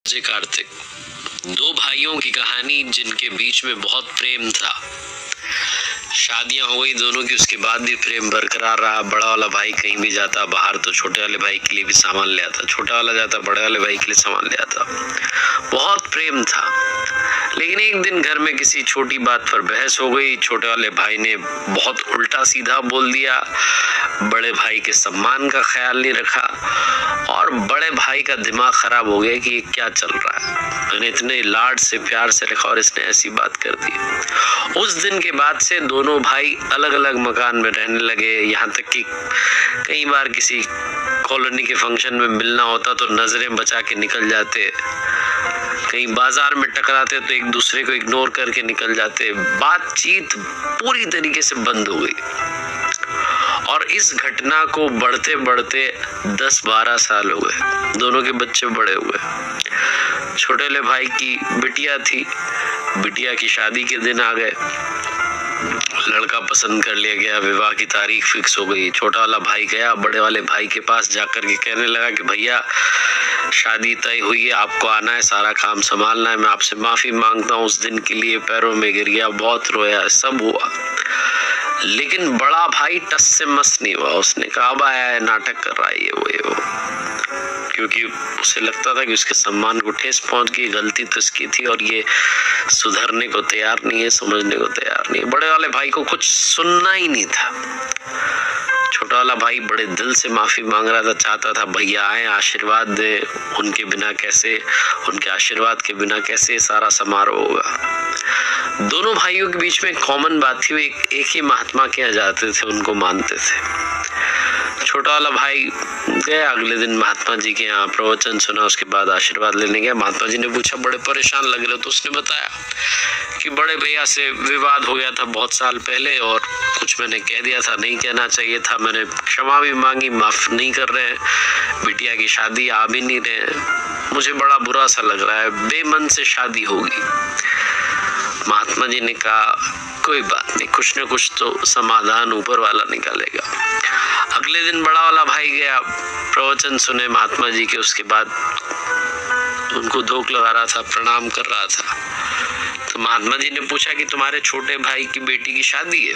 जय कार्तिक। दो भाइयों की कहानी जिनके बीच में बहुत प्रेम था। शादियां हो गई दोनों की, उसके बाद भी प्रेम बरकरार रहा। बड़ा वाला भाई कहीं भी जाता बाहर तो छोटे वाले भाई के लिए भी सामान ले आता, छोटा वाला जाता बड़े वाले भाई के लिए सामान ले आता। बहुत प्रेम था। लेकिन एक दिन घर में किसी छोटी बात पर बहस हो गई। छोटे वाले भाई ने बहुत उल्टा सीधा बोल दिया, बड़े भाई के सम्मान का ख्याल नहीं रखा और बड़े भाई का दिमाग खराब हो गया कि ये क्या चल रहा है। मैंने इतने लाड से प्यार से रखा और इसने ऐसी बात कर दी। उस दिन के बाद से दोनों भाई अलग अलग मकान में रहने लगे। यहाँ तक कि कई बार किसी कॉलोनी के फंक्शन में मिलना होता तो नजरें बचा के निकल जाते, कहीं बाजार में टकराते तो एक दूसरे को इग्नोर करके निकल जाते। बातचीत पूरी तरीके से बंद हो गई और इस घटना को बढ़ते बढ़ते 10-12 साल हो गए। दोनों के बच्चे बड़े हुए। छोटे वाले भाई की बिटिया थी, बिटिया की शादी के दिन आ गए। लड़का पसंद कर लिया गया, विवाह की तारीख फिक्स हो गई। छोटा वाला भाई गया बड़े वाले भाई के पास, जाकर के कहने लगा कि भैया शादी तय हुई है, आपको आना है, सारा काम संभालना है, मैं आपसे माफी मांगता हूँ। उस दिन के लिए पैरों में गिर गया, बहुत रोया, सब हुआ। लेकिन बड़ा भाई टस से मस नहीं हुआ। उसने कहा अब आया है, नाटक कर रहा है, ये वो। क्योंकि उसे लगता था कि उसके सम्मान को ठेस पहुंच गई, गलती तो इसकी थी और ये सुधरने को तैयार नहीं है, समझने को तैयार नहीं है। बड़े वाले भाई को कुछ सुनना ही नहीं था। छोटा वाला भाई बड़े दिल से माफी मांग रहा था, चाहता था भैया आए, आशीर्वाद दे, उनके बिना कैसे, उनके आशीर्वाद के बिना कैसे सारा समारोह होगा। दोनों भाइयों के बीच में कॉमन बात थी, वो एक ही महात्मा के यहाँ जाते थे, उनको मानते थे। छोटा वाला भाई गया अगले दिन महात्मा जी के यहाँ, प्रवचन सुना, उसके बाद आशीर्वाद लेने गया। महात्मा जी ने पूछा बड़े परेशान लग रहे, तो उसने बताया कि बड़े भैया से विवाद हो गया था बहुत साल पहले और कुछ मैंने कह दिया था, नहीं कहना चाहिए था, मैंने क्षमा भी मांगी, माफ नहीं कर रहे हैं, बिटिया की शादी आ भी नहीं रहे हैं, मुझे बड़ा बुरा सा लग रहा है, बेमन से शादी होगी। महात्मा जी ने कहा कोई बात नहीं, कुछ न कुछ तो समाधान ऊपर वाला निकालेगा। अगले दिन बड़ा वाला भाई गया, प्रवचन सुने महात्मा जी के, उसके बाद उनको धोख लगा रहा था, प्रणाम कर रहा था। तो महात्मा जी ने पूछा कि तुम्हारे छोटे भाई की बेटी की शादी है?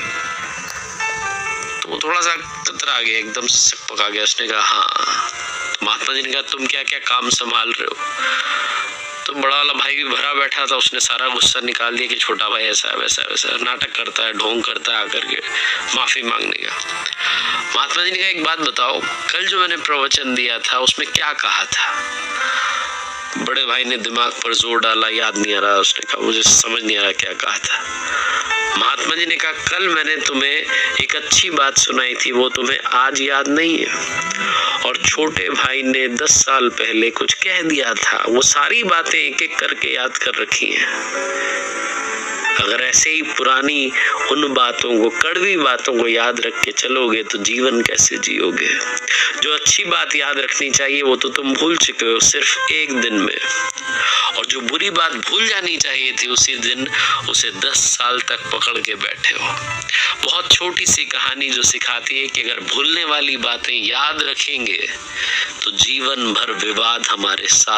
तो वो थोड़ा सा कतरा गया, एकदम से सकपका गया। उसने कहा हाँ। तो महात्मा जी ने कहा तुम क्या क्या काम संभाल रहे हो? तो बड़ा वाला भाई भी भरा बैठा था, उसने सारा गुस्सा निकाल दिया कि छोटा भाई ऐसा है वैसा है वैसा, नाटक करता है, ढोंग करता है आकर के माफी मांगने का। महात्मा जी ने कहा एक बात बताओ, कल जो मैंने प्रवचन दिया था उसमें क्या कहा था? बड़े भाई ने दिमाग पर जोर डाला, याद नहीं आ रहा। उसने कहा मुझे समझ नहीं आ रहा क्या कहा था। महात्मा जी ने कहा कल मैंने तुम्हें एक अच्छी बात सुनाई थी, वो तुम्हें आज याद नहीं है? और छोटे भाई ने 10 साल पहले कुछ कह दिया था, वो सारी बातें एक एक करके याद कर रखी हैं। अगर ऐसे ही पुरानी उन बातों को, कड़वी बातों को याद रख के चलोगे तो जीवन कैसे जियोगे? जो अच्छी बात याद रखनी चाहिए वो तो तुम भूल चुके हो सिर्फ एक दिन में, और जो बुरी बात भूल जानी चाहिए थी उसी दिन, उसे 10 साल तक पकड़ के बैठे हो। बहुत छोटी सी कहानी जो सिखाती है कि अगर भूलने वाली बातें याद रखेंगे तो जीवन भर विवाद हमारे साथ